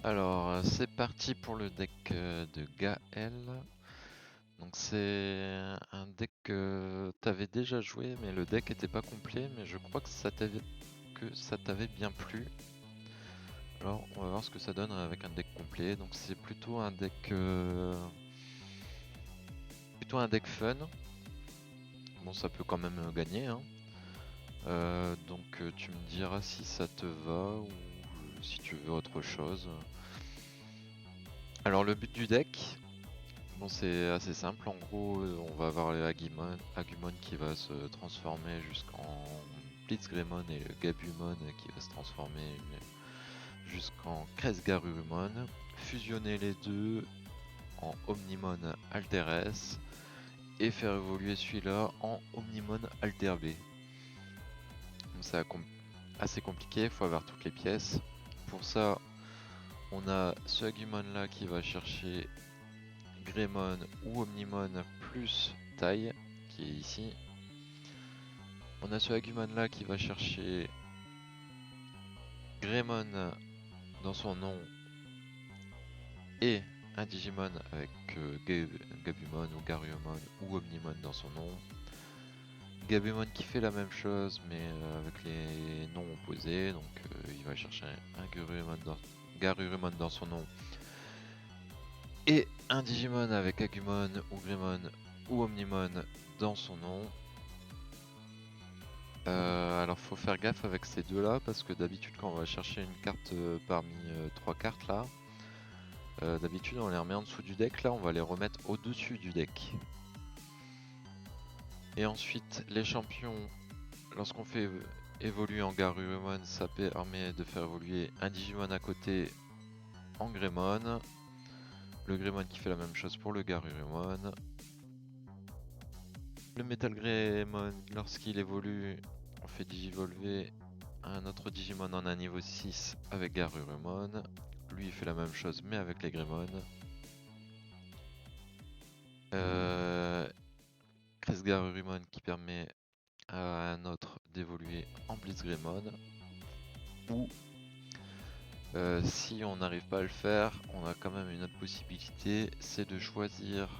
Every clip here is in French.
Alors, c'est parti pour le deck de Gaël. Donc c'est un deck que t'avais déjà joué, mais le deck était pas complet, mais je crois que ça t'avait bien plu. Alors, on va voir ce que ça donne avec un deck complet. Donc c'est plutôt un deck fun. Bon, ça peut quand même gagner, hein. Donc tu me diras si ça te va ou si tu veux autre chose. Alors le but du deck, bon, c'est assez simple. En gros, on va avoir le Agumon qui va se transformer jusqu'en Blitzgreymon et le Gabumon qui va se transformer jusqu'en Kresgarurumon. Fusionner les deux en Omnimon Alter S et faire évoluer celui-là en Omnimon Alter B. Donc c'est assez compliqué, il faut avoir toutes les pièces. Pour ça, on a ce Agumon là qui va chercher Greymon ou Omnimon plus taille qui est ici. On a ce Agumon là qui va chercher Greymon dans son nom et un Digimon avec Gabumon ou Garurumon ou Omnimon dans son nom. Gabumon qui fait la même chose mais avec les noms opposés, donc il va chercher un Garurumon dans son nom et un Digimon avec Agumon ou Greymon ou Omnimon dans son nom. Alors faut faire gaffe avec ces deux là parce que d'habitude quand on va chercher une carte parmi trois cartes là, d'habitude on les remet en dessous du deck, là on va les remettre au dessus du deck. Et ensuite les champions, lorsqu'on fait évoluer en Garurumon, ça permet de faire évoluer un Digimon à côté en Greymon. Le Greymon qui fait la même chose pour le Garurumon. Le Metal Greymon, lorsqu'il évolue, on fait digivolver un autre Digimon en un niveau 6 avec Garurumon. Lui il fait la même chose mais avec les Greymon. Kresgarurumon qui permet à un autre d'évoluer en Blitzgreymon. Ou si on n'arrive pas à le faire, on a quand même une autre possibilité, c'est de choisir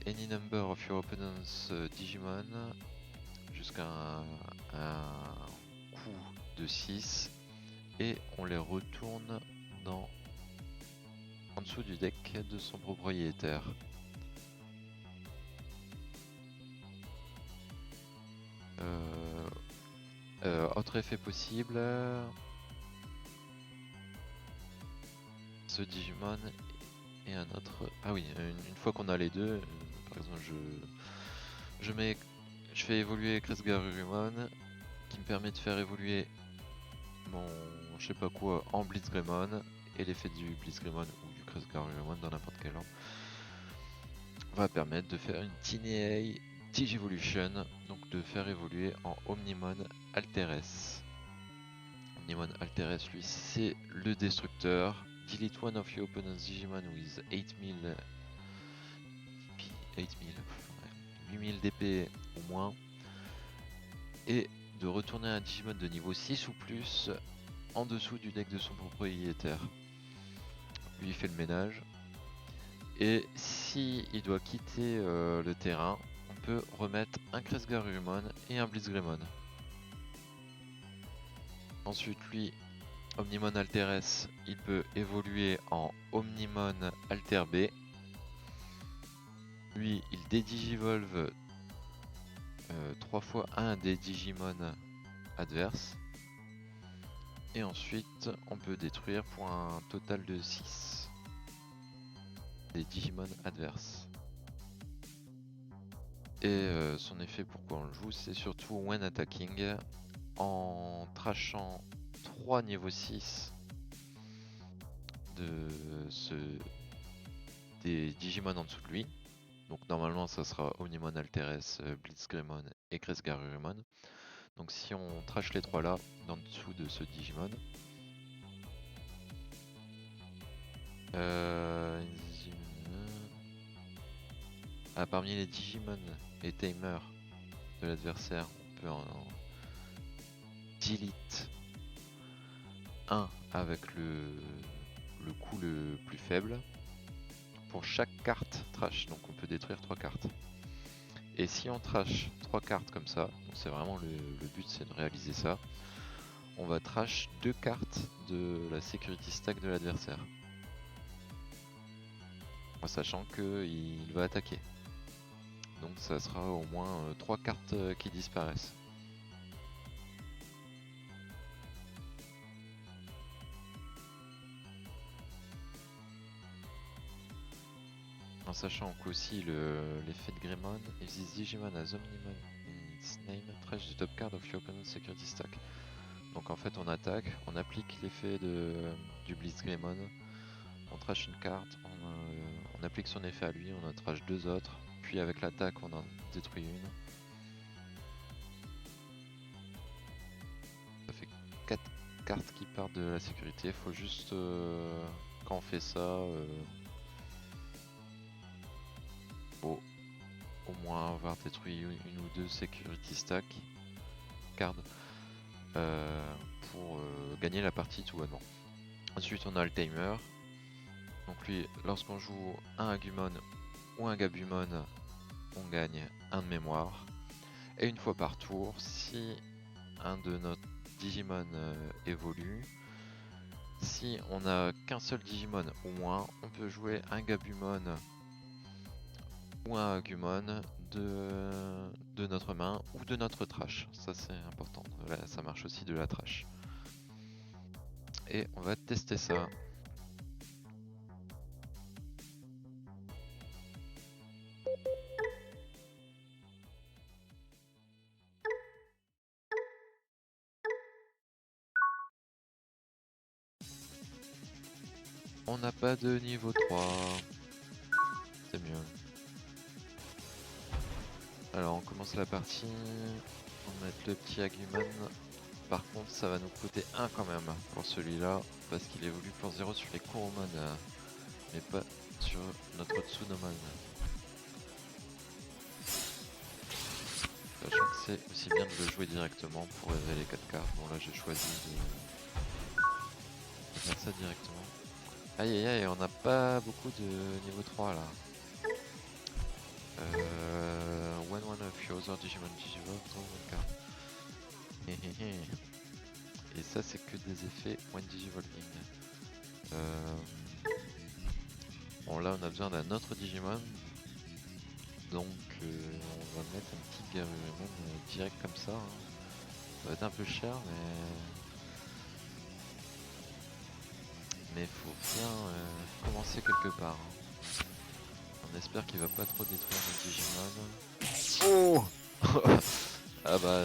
any number of your opponent's Digimon jusqu'à un coût de 6 et on les retourne en dessous du deck de son propriétaire. Autre effet possible, ce Digimon et un autre. Ah oui, une fois qu'on a les deux, par exemple je fais évoluer Kresgarurumon qui me permet de faire évoluer mon je sais pas quoi en Blitzgreymon et l'effet du Blitzgreymon ou du Kresgarurumon dans n'importe quel ordre va permettre de faire une Tiny Digivolution, donc de faire évoluer en Omnimon Alter S. Omnimon Alter S, lui, c'est le destructeur. Delete one of your opponent's Digimon with 8000 d'épée ou moins. Et de retourner un Digimon de niveau 6 ou plus en dessous du deck de son propriétaire. Lui il fait le ménage. Et si il doit quitter le terrain, on peut remettre un Kresgarurumon et un Blitzgreymon. Ensuite lui, Omnimon Alter S, il peut évoluer en Omnimon Alter B. Lui, il dédigivolve 3 fois un des Digimon adverses. Et ensuite, on peut détruire pour un total de 6 des Digimon adverses. Et son effet, pourquoi on le joue, c'est surtout when attacking, en trashant 3 niveau 6 des Digimon en dessous de lui. Donc normalement ça sera Omnimon Alter S, Blitzgreymon et Kresgarurumon. Donc si on trash les 3 là, en dessous de ce Digimon, parmi les Digimon et Tamer de l'adversaire, on peut en delete 1 avec le coût le plus faible pour chaque carte trash. Donc on peut détruire 3 cartes. Et si on trash 3 cartes comme ça, donc c'est vraiment le but, c'est de réaliser ça, on va trash 2 cartes de la security stack de l'adversaire. En sachant qu'il va attaquer. Donc ça sera au moins 3 cartes qui disparaissent. En sachant qu'aussi l'effet de Greymon, if this Digimon has Omnimon in its name, trash the top card of your opponent's security stack. Donc en fait on attaque, on applique l'effet du Blitz Greymon, on trash une carte, on applique son effet à lui, on en trash 2 autres, puis avec l'attaque on en détruit une. Ça fait 4 cartes qui partent de la sécurité, faut juste quand on fait ça, faut au moins avoir détruit une ou deux security stack cards pour gagner la partie tout bonnement. Ensuite on a le timer. Donc lui, lorsqu'on joue un Agumon ou un Gabumon, on gagne 1 de mémoire. Et une fois par tour, si un de notre Digimon évolue, si on n'a qu'un seul Digimon ou moins, on peut jouer un Gabumon ou un Agumon de notre main ou de notre trash. Ça c'est important, là ça marche aussi de la trash. Et on va tester ça. On n'a pas de niveau 3. C'est mieux. Alors on commence la partie. On va mettre le petit Agumon. Par contre ça va nous coûter 1 quand même pour celui-là. Parce qu'il évolue pour 0 sur les Kuromon. Mais pas sur notre Tsunomon. Sachant que c'est aussi bien de le jouer directement pour révéler 4 cartes. Bon là j'ai choisi de faire ça directement. Aïe aïe aïe, on n'a pas beaucoup de niveau 3 là. When one of your other Digimon Digivolve, draw one card. Et ça c'est que des effets when Digivolving. Bon là on a besoin d'un autre Digimon. Donc on va mettre un petit Garurumon direct comme ça. Ça va être un peu cher mais faut bien commencer quelque part. On espère qu'il va pas trop détruire nos Digimon. Oh ah bah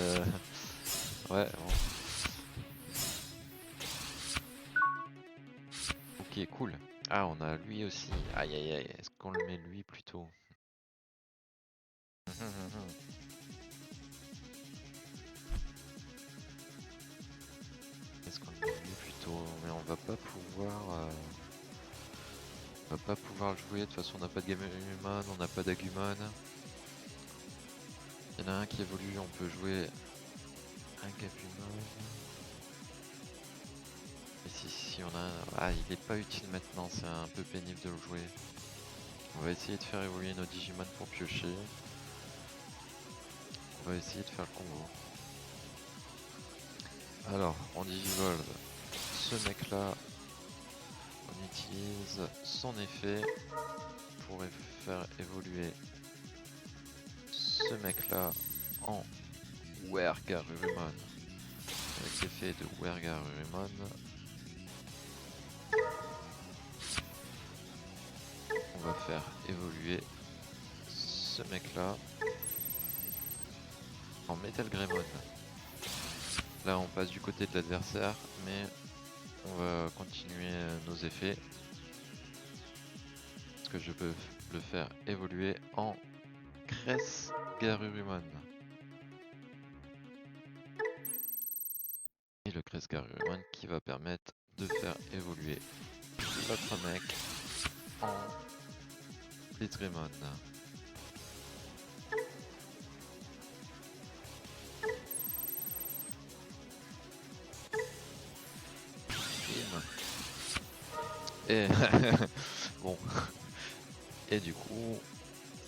ouais bon. Ok cool. Ah on a lui aussi. Aïe aïe aïe, est-ce qu'on le met lui plutôt? Est-ce qu'on le met lui plutôt? Mais on va pas pouvoir le jouer, de toute façon on n'a pas de Gabumon, on n'a pas d'Agumon. Il y en a un qui évolue, on peut jouer un Gabumon. Et si on a un... Ah il est pas utile maintenant, c'est un peu pénible de le jouer. On va essayer de faire évoluer nos Digimon pour piocher. On va essayer de faire le combo. Alors, on digivolve ce mec là. On utilise son effet pour faire évoluer ce mec là en Wergarurumon. Avec l'effet de Wergarurumon. On va faire évoluer ce mec là en Metal Greymon. Là on passe du côté de l'adversaire, mais on va continuer nos effets. Parce que je peux le faire évoluer en Kresgarurumon. Et le Kresgarurumon qui va permettre de faire évoluer notre mec en Blitz Greymon. Et bon, et du coup,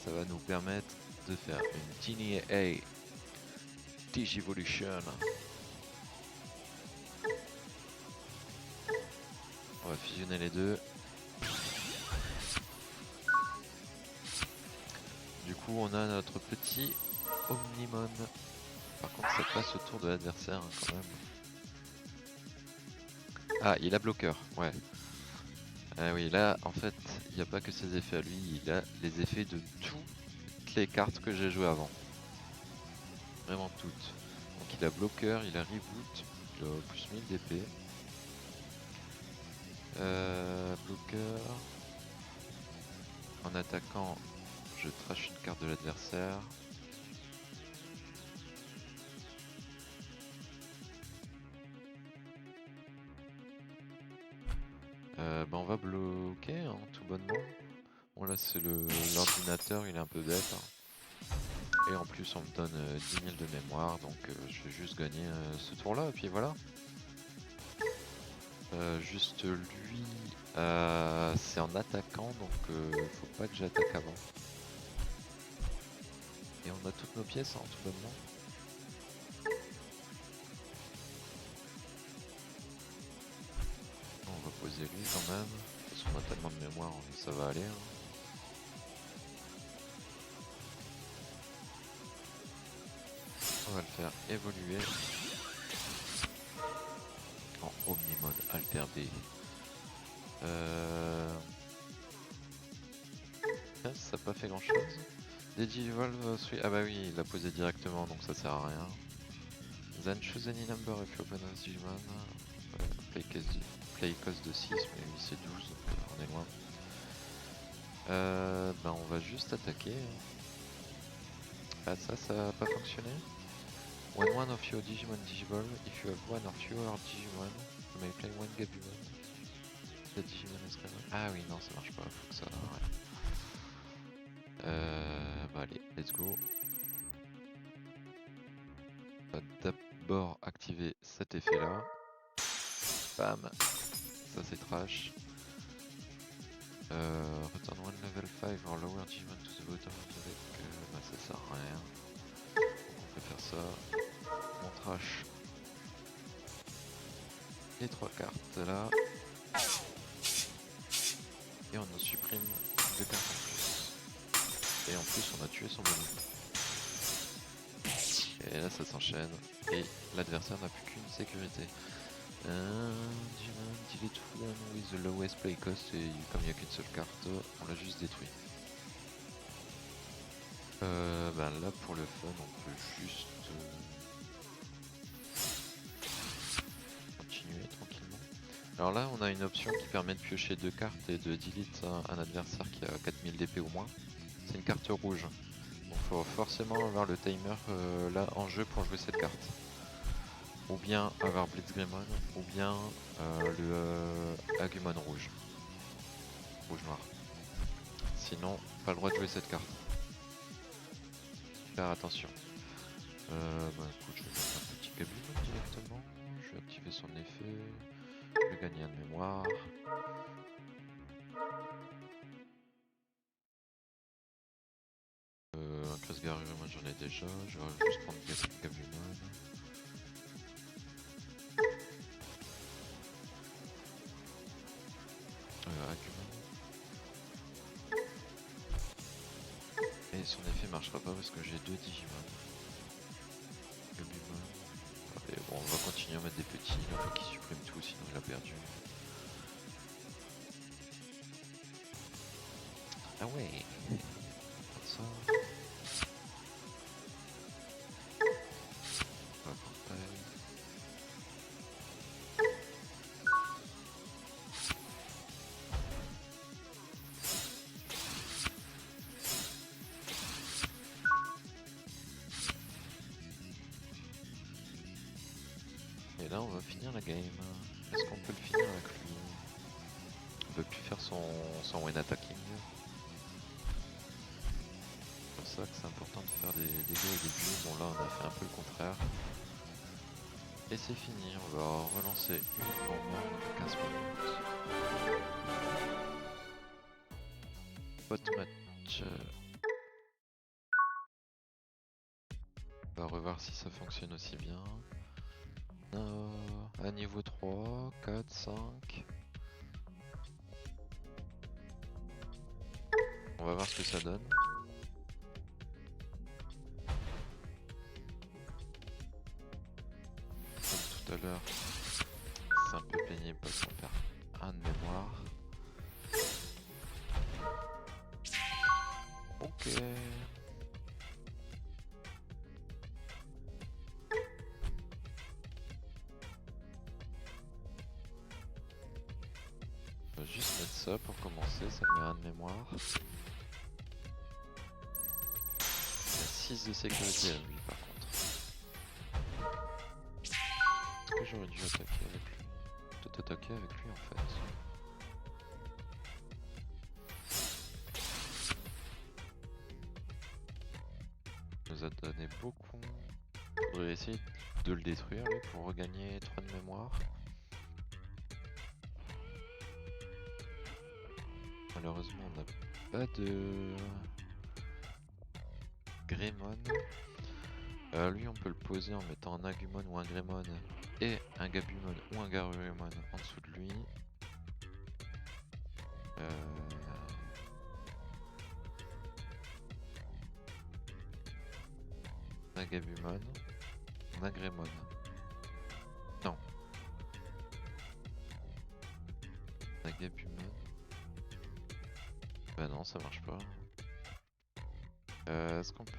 ça va nous permettre de faire une Tiny A Digivolution. On va fusionner les deux. Du coup, on a notre petit Omnimon. Par contre, ça passe autour de l'adversaire hein, quand même. Ah, il a bloqueur, ouais. Ah oui, là, en fait, il n'y a pas que ses effets à lui, il a les effets de toutes les cartes que j'ai jouées avant. Vraiment toutes. Donc il a bloqueur, il a reboot, il a plus 1000 d'épée. Bloqueur. En attaquant, je trash une carte de l'adversaire. On va bloquer hein, tout bonnement. Bon là c'est l'ordinateur, il est un peu bête. Hein. Et en plus on me donne 10 000 de mémoire, donc je vais juste gagner ce tour là, et puis voilà. Juste lui, c'est en attaquant, donc faut pas que j'attaque avant. Et on a toutes nos pièces hein, tout bonnement. On va poser lui quand même, parce qu'on a tellement de mémoire, ça va aller. Hein. On va le faire évoluer en Omnimon Alter B. Ça n'a pas fait grand chose. Digivolve, ah bah oui, il l'a posé directement donc ça sert à rien. Then choose any number if you open a Digimon. Play cost de 6, mais oui c'est 12, on est loin. On va juste attaquer. Ah ça n'a pas fonctionné. When one of your Digimon digivolve, if you have one or fewer Digimon, you may play one Gabumon. The Digimon is covered. Ah oui non ça marche pas, faut que ça... Ouais. Allez, let's go. On va d'abord activer cet effet là. Bam. Ça c'est trash. Return one level 5 or lower Digimon to the bottom of the deck. Ça sert à rien. On peut faire ça. On trash les 3 cartes là. Et on en supprime 2 cartes en plus. Et en plus on a tué son bonhomme. Et là ça s'enchaîne. Et l'adversaire n'a plus qu'une sécurité. Digimon delete one with the lowest play cost, et comme il n'y a qu'une seule carte, on l'a juste détruit. Là pour le fun on peut juste continuer tranquillement. Alors là on a une option qui permet de piocher 2 cartes et de delete un adversaire qui a 4000 d'épée ou moins. C'est une carte rouge. Donc il faut forcément avoir le timer là en jeu pour jouer cette carte. Ou bien avoir Blitzgreymon, ou bien le Agumon rouge. Rouge-noir. Sinon, pas le droit de jouer cette carte. Faire attention. Écoute, je vais mettre un petit Gabumon directement. Je vais activer son effet. Je vais gagner un de mémoire. Un Crest-Garurumon, moi j'en ai déjà. Je vais juste prendre Gabumon. Agumon. Et son effet marchera pas parce que j'ai 2 Digimon. Gabumon. Allez, bon, on va continuer à mettre des petits, il faut qu'il supprime tout sinon il a perdu. Ah ouais, comme ça. On va prendre pareil. Et là on va finir la game. Est-ce qu'on peut le finir avec lui? On peut plus faire son when attacking. C'est pour ça que c'est important de faire des dégâts au début. Bon là on a fait un peu le contraire. Et c'est fini, on va relancer uniquement moins de 15 minutes. Bot match. On va revoir si ça fonctionne aussi bien. À niveau 3, 4, 5. On va voir ce que ça donne. Comme tout à l'heure, c'est un peu pénible parce qu'on perd un de mémoire. Ok. On va juste mettre ça pour commencer, ça met un de mémoire. Il y a 6 de sécurité à lui par contre. Est-ce que j'aurais dû attaquer avec lui? Peut-être attaquer avec lui en fait. Il nous a donné beaucoup. Faudrait essayer de le détruire lui pour regagner 3 de mémoire. Malheureusement on n'a pas de Greymon. Lui on peut le poser en mettant un Agumon ou un Greymon et un Gabumon ou un Garurumon en dessous de lui. On a Gabumon, on a Greymon. Non. On a Gabumon. Bah non, ça marche pas. Est-ce qu'on peut...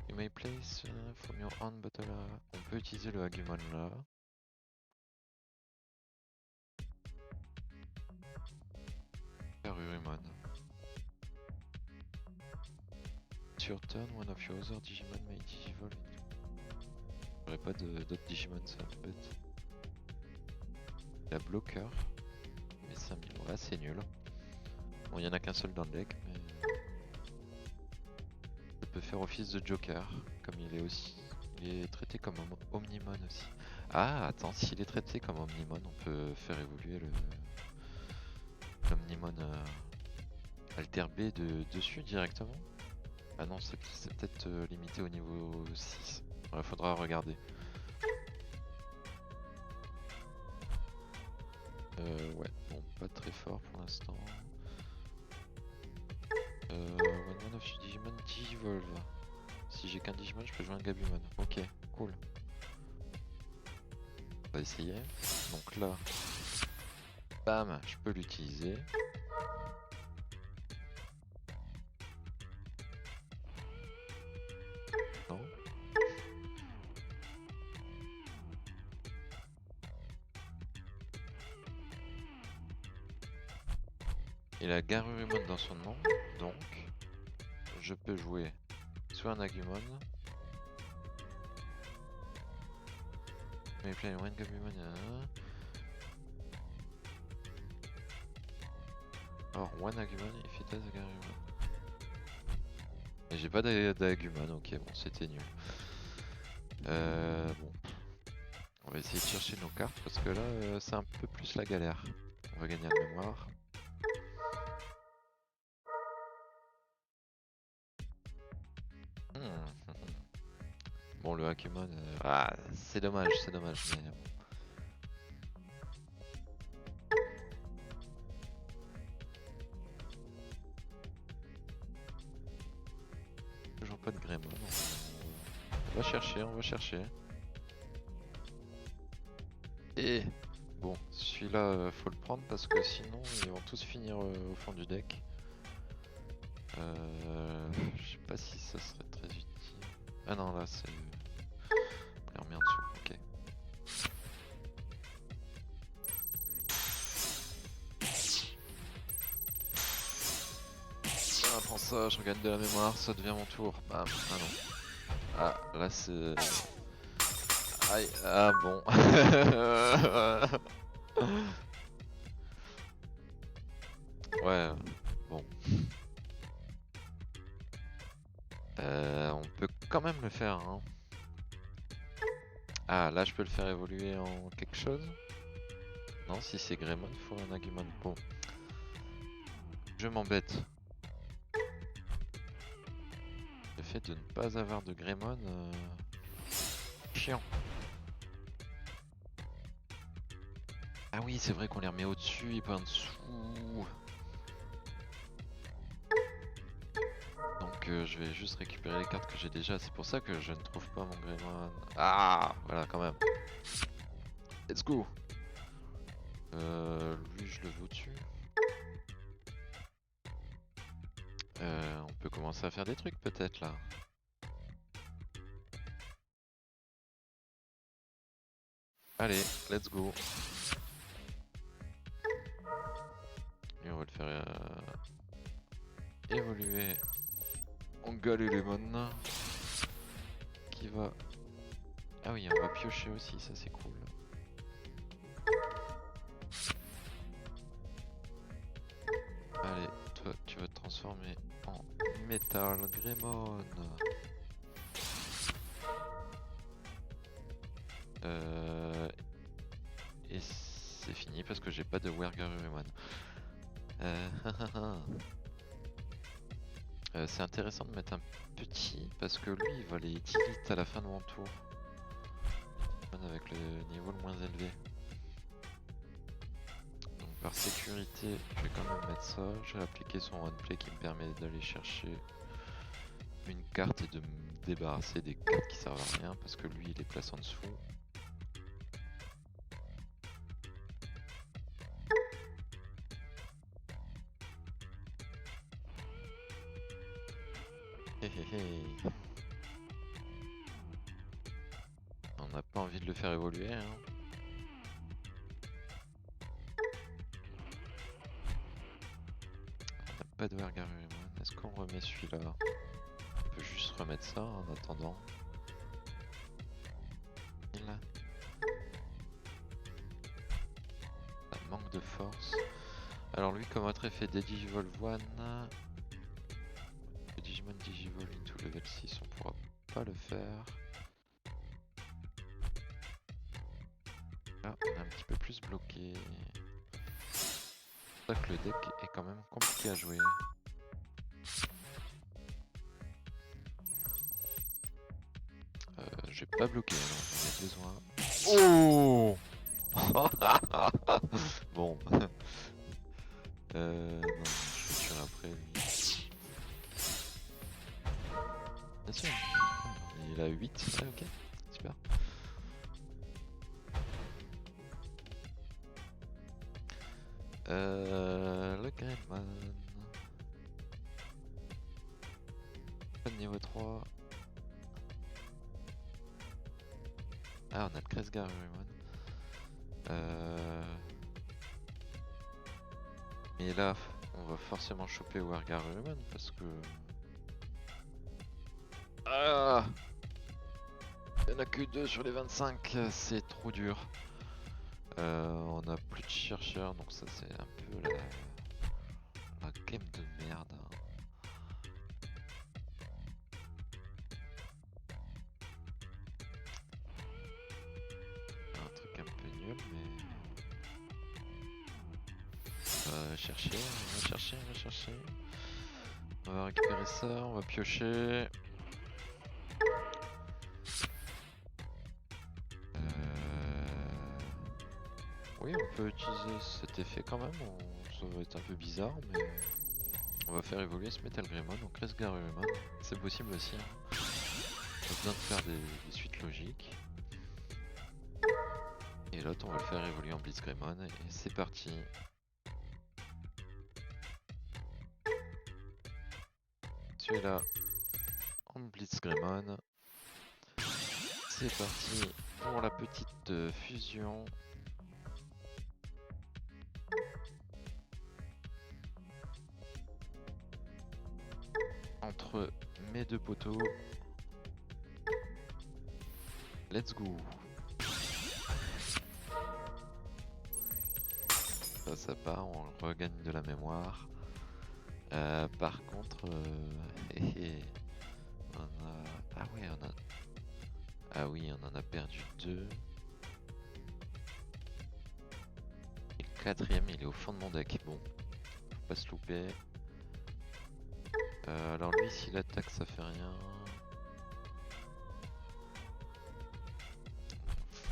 You may place from your hand battle. On peut utiliser le Agumon là. Garurumon. Sur turn, one of your other Digimon may digivolve. J'aurais pas d'autres Digimon, c'est un peu bête. La bloqueur. Mais 5000, ouais, c'est nul. Bon, il y en a qu'un seul dans le deck, mais. Ça peut faire office de Joker, comme il est aussi. Il est traité comme Omnimon aussi. Ah, attends, s'il est traité comme Omnimon, on peut faire évoluer l'Omnimon Alter B dessus directement. Ah non, c'est peut-être limité au niveau 6. Il faudra regarder. Ouais, bon, pas très fort pour l'instant. One of Digimon Digivolve. Si j'ai qu'un Digimon, je peux jouer un Gabumon. Ok, cool. On va essayer. Donc là, bam, je peux l'utiliser. Non. Il a Garurumon dans son nom, donc je peux jouer soit un Agumon, mais play one Gabumon. Or one Agumon if it has a Garurumon. Et j'ai pas d'Agumon, ok, bon, c'était nul. Bon. On va essayer de chercher nos cartes parce que là, c'est un peu plus la galère. On va gagner en mémoire. Bon, le Agumon, c'est dommage, mais bon. Toujours pas de Greymon. On va chercher. Et bon, celui-là, faut le prendre parce que sinon, ils vont tous finir au fond du deck. Je sais pas si ça serait très utile. Ah non, là, c'est... On les remet en dessous, ok. Ah, prends ça, je regagne de la mémoire, ça devient mon tour. Bam, ah non. Ah, là c'est... Aïe, ah bon. Ouais, bon. On peut quand même le faire, hein. Ah, là je peux le faire évoluer en quelque chose? Non, si c'est Greymon, il faut un Agumon. Bon. Je m'embête. Le fait de ne pas avoir de Greymon... chiant. Ah oui, c'est vrai qu'on les remet au-dessus et pas en dessous. Donc je vais juste récupérer les cartes que j'ai déjà. C'est pour ça que je ne trouve pas mon Greymon. Ah, voilà quand même. Let's go. Lui je le veux au-dessus. On peut commencer à faire des trucs peut-être là. Allez, let's go. Et on va le faire évoluer en Galulemon qui va... Ah oui, on va piocher aussi, ça c'est cool. Allez, toi tu vas te transformer en Metal Greymon. Et c'est fini parce que j'ai pas de Wergarurumon. C'est intéressant de mettre un petit parce que lui il va les utilise à la fin de mon tour. Avec le niveau le moins élevé. Donc par sécurité, je vais quand même mettre ça. Je vais appliquer son one play qui me permet d'aller chercher une carte et de me débarrasser des cartes qui servent à rien parce que lui il les place en dessous. On n'a pas envie de le faire évoluer, hein. On n'a pas de Wergarurumon. Est-ce qu'on remet celui-là? On peut juste remettre ça en attendant. Ça manque de force. Alors lui comme autre effet Digivolve 1. Digimon Digivol into level 6, on pourra pas le faire. Là, on est un petit peu plus bloqué. C'est pour ça que le deck est quand même compliqué à jouer. J'ai pas bloqué, non, j'en ai besoin. Oh bon. Non, je vais tuer après lui. Bien sûr. Il a 8, ouais, ok, super. Le Greymon. Niveau 3. Ah, on a le Kresgarurumon. Mais là, on va forcément choper Wergarurumon parce que... Ah, il n'y en a que 2 sur les 25, c'est trop dur. On a plus de chercheurs, donc ça c'est un peu la game de merde. Un truc un peu nul, mais... On va chercher, on va chercher, on va chercher. On va récupérer ça, on va piocher. Oui, on peut utiliser cet effet quand même, ça va être un peu bizarre, mais on va faire évoluer ce Metal Greymon en Kresgarurumon, c'est possible aussi. Hein. On a besoin de faire des suites logiques. Et l'autre, on va le faire évoluer en Blitz Greymon, et c'est parti. Celui-là en Blitz Greymon. C'est parti pour la petite fusion. Entre mes deux poteaux. Let's go. Ça part, on regagne de la mémoire. Par contre, on a... Ah ouais, on a... Ah oui, on en a perdu 2. Et le quatrième, il est au fond de mon deck. Bon, faut pas se louper. Alors lui, s'il attaque, ça fait rien.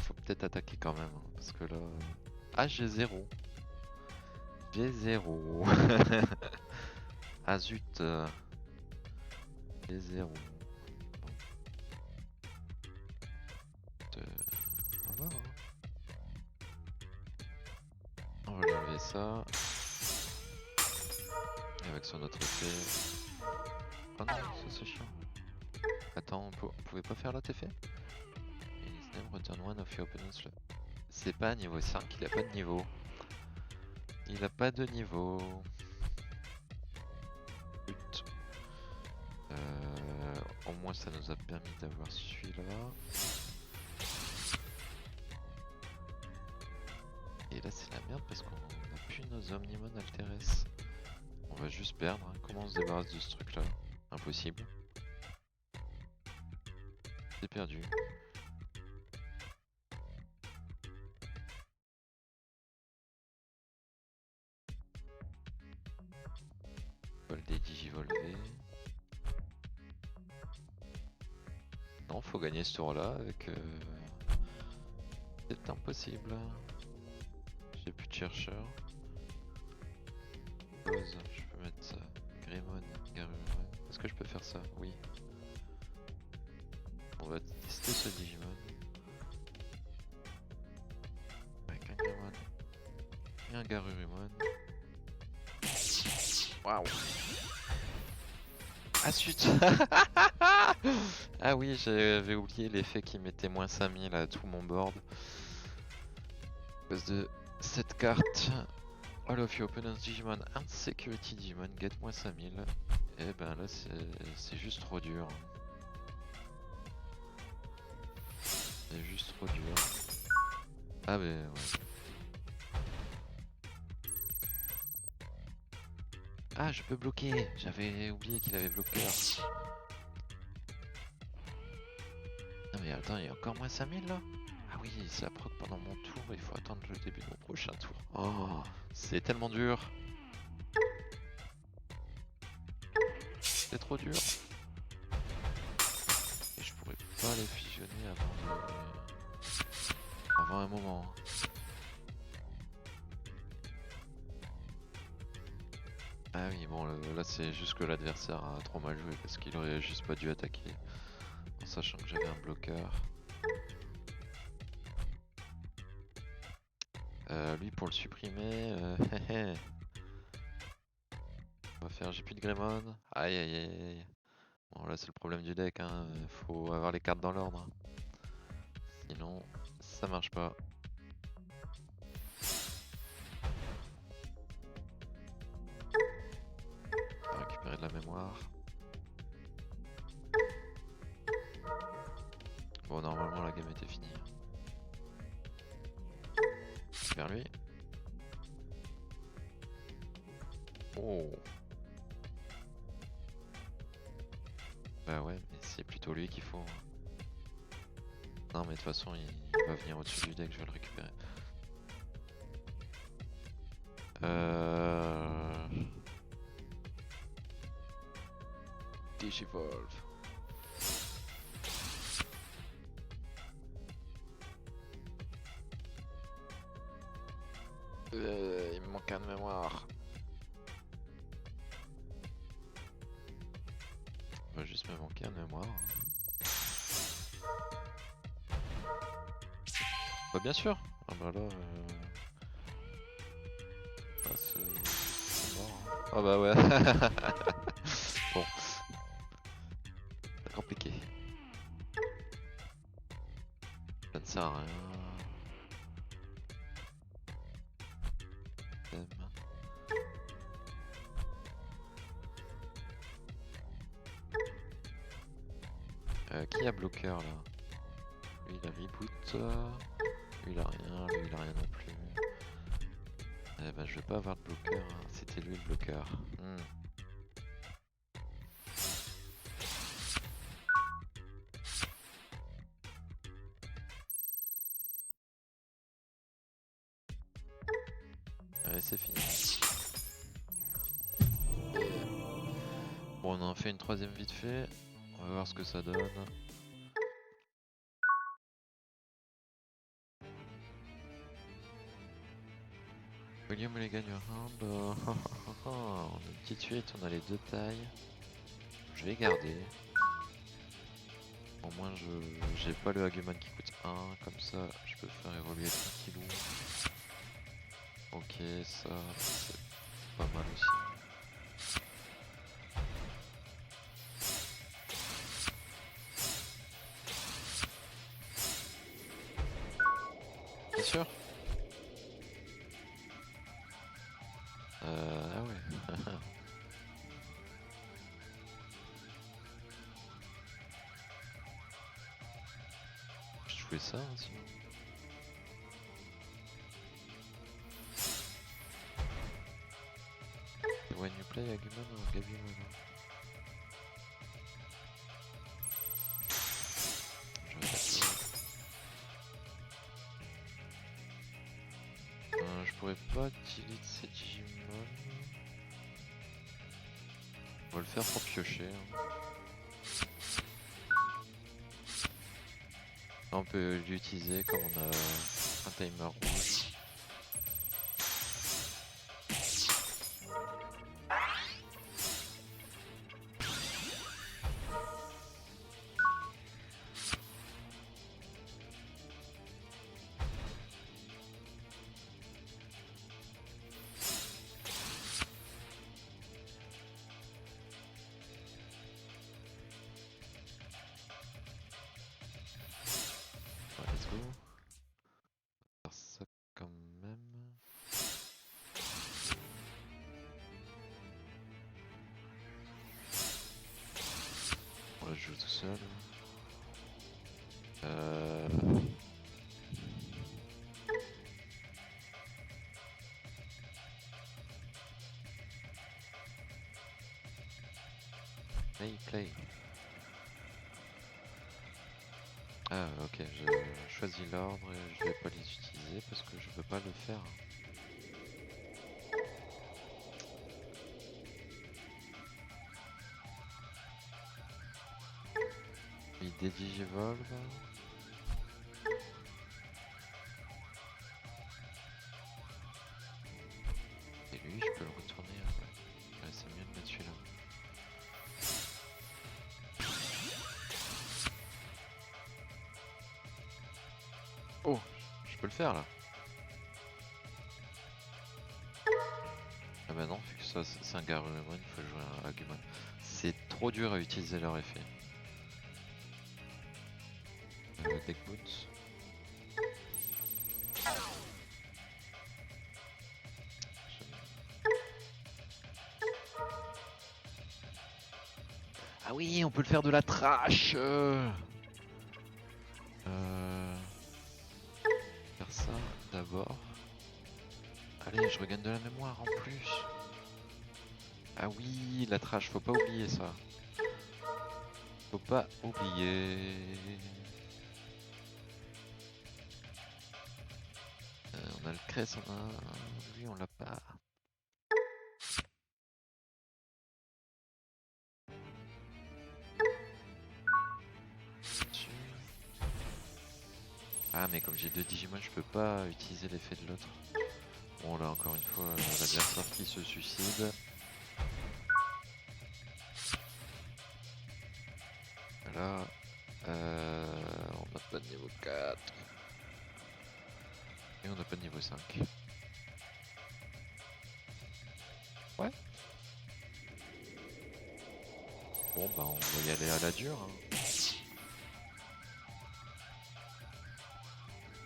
Faut peut-être attaquer quand même, hein, parce que là... Ah, j'ai 0. J'ai 0. Ah zut. J'ai 0. On va voir, hein. On va lui enlever ça. Et avec son autre effet... Oh non, ça c'est chiant. Attends, on pouvait pas faire l'autre effet? In his name, return one of your opponent's left. C'est pas niveau 5, il a pas de niveau. Il a pas de niveau. But. Au moins ça nous a permis d'avoir celui-là. Et là c'est la merde parce qu'on n'a plus nos Omnimon Alteres. On va juste perdre, hein. Comment on se débarrasse de ce truc là? Impossible. C'est perdu. Vol des Digivolver. Non, faut gagner ce tour là avec... C'est impossible. J'ai plus de chercheurs. Pause, je peux mettre ça. Greymon, Garurumon. Est-ce que je peux faire ça? Oui. On va tester ce Digimon. Avec un Greymon et un Garurumon. Waouh! Ah zut! Ah oui, j'avais oublié l'effet qui mettait moins 5000 à tout mon board. À cause de cette carte. All of your opponent's Digimon and Security Digimon get moins 5000. Et ben là c'est juste trop dur. C'est juste trop dur. Ah mais ouais. Ah je peux bloquer. J'avais oublié qu'il avait bloqué. Non mais attends, il y a encore moins 5000 là? Ah oui, ça proc pendant mon tour, il faut attendre le début de mon prochain tour. Oh, c'est tellement dur. C'est trop dur. Et je pourrais pas les fusionner avant un moment. Ah oui, bon, là c'est juste que l'adversaire a trop mal joué parce qu'il aurait juste pas dû attaquer en sachant que j'avais un bloqueur. Lui pour le supprimer, on va faire j'ai plus de Greymon. Aïe aïe aïe aïe. Bon là c'est le problème du deck, hein. Faut avoir les cartes dans l'ordre. Sinon ça marche pas. On va récupérer de la mémoire. Bon normalement la game était finie. Vers lui. Oh. Bah ouais, mais c'est plutôt lui qu'il faut. Non mais de toute façon il va venir au-dessus du deck, je vais le récupérer. Digivolve. Il me manque un de mémoire. Il va juste me manquer un de mémoire. Bah bien sûr. Ah bah là... Ah, c'est mort. Hein. Ah bah ouais. Bon. C'est compliqué. Ça ne sert à rien. Qui a bloqueur là? Lui il a reboot. Lui il a rien, lui il a rien non plus. Eh ben je vais pas avoir de bloqueur, hein. C'était lui le bloqueur. Et c'est fini. Bon, on en fait une troisième vite fait. On va voir ce que ça donne. William les gagne un round. On a une petite suite, on a les deux tailles. Je vais garder. Au moins j'ai pas le Agumon qui coûte 1, comme ça je peux faire évoluer tranquillou. Ok, ça c'est pas mal aussi. Bien sûr. Ah ouais. Je jouais ça hein, sinon. When you play Agumon or Gabumon? Je pourrais pas delete ces Digimon. On va le faire pour piocher. Hein. On peut l'utiliser comme on a un timer rouge. Let's go. On va faire ça quand même. On la joue tout seul. Play. Ah ok, je choisis l'ordre et je vais pas les utiliser parce que je peux pas le faire. Il dédigivolve. Et lui je peux le retourner. Ouais, c'est mieux de mettre celui-là. Oh, je peux le faire là. Ah bah non, vu que ça c'est un Garurumon, il faut jouer un Agumon. C'est trop dur à utiliser leur effet. Deck Boots. Ah oui, on peut le faire de la trash. Faire ça d'abord. Allez, je regagne de la mémoire en plus. Ah oui, la trash, faut pas oublier ça. Faut pas oublier. On a le Cress, on a... Lui, on l'a pas. Ah mais comme j'ai deux Digimon, je peux pas utiliser l'effet de l'autre. Bon là encore une fois, l'adversaire qui se suicide. Là, on n'a pas de niveau 4. Et on n'a pas de niveau 5. Ouais. Bon bah on va y aller à la dure. Hein.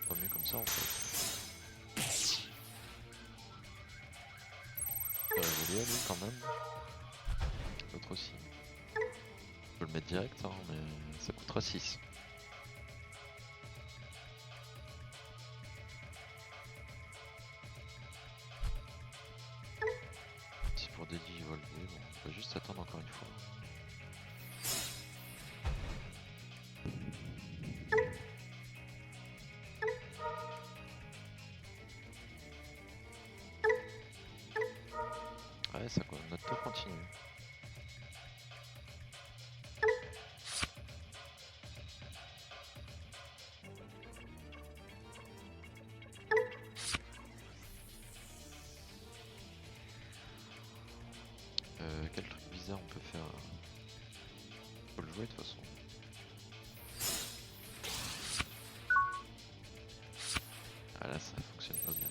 Pas mieux comme ça en fait. Il va évoluer lui quand même. L'autre aussi. Je peux le mettre direct hein, mais ça coûtera 6. Si pour des digivolver, bon, on va juste attendre encore une fois. Ouais, ça, notre tour continue. Quel truc bizarre on peut faire? Faut le jouer de toute façon. Ah là, ça fonctionne pas bien.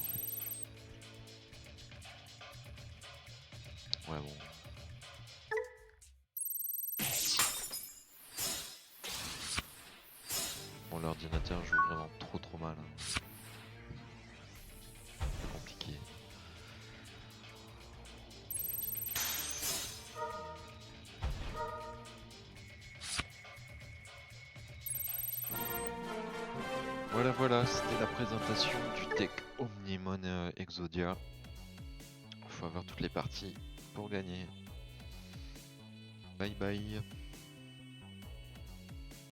Ouais, bon. Bon, l'ordinateur joue vraiment trop mal. Hein. C'est compliqué. Voilà, c'était la présentation du deck Omnimon Exodia. Faut avoir toutes les parties pour gagner. Bye bye.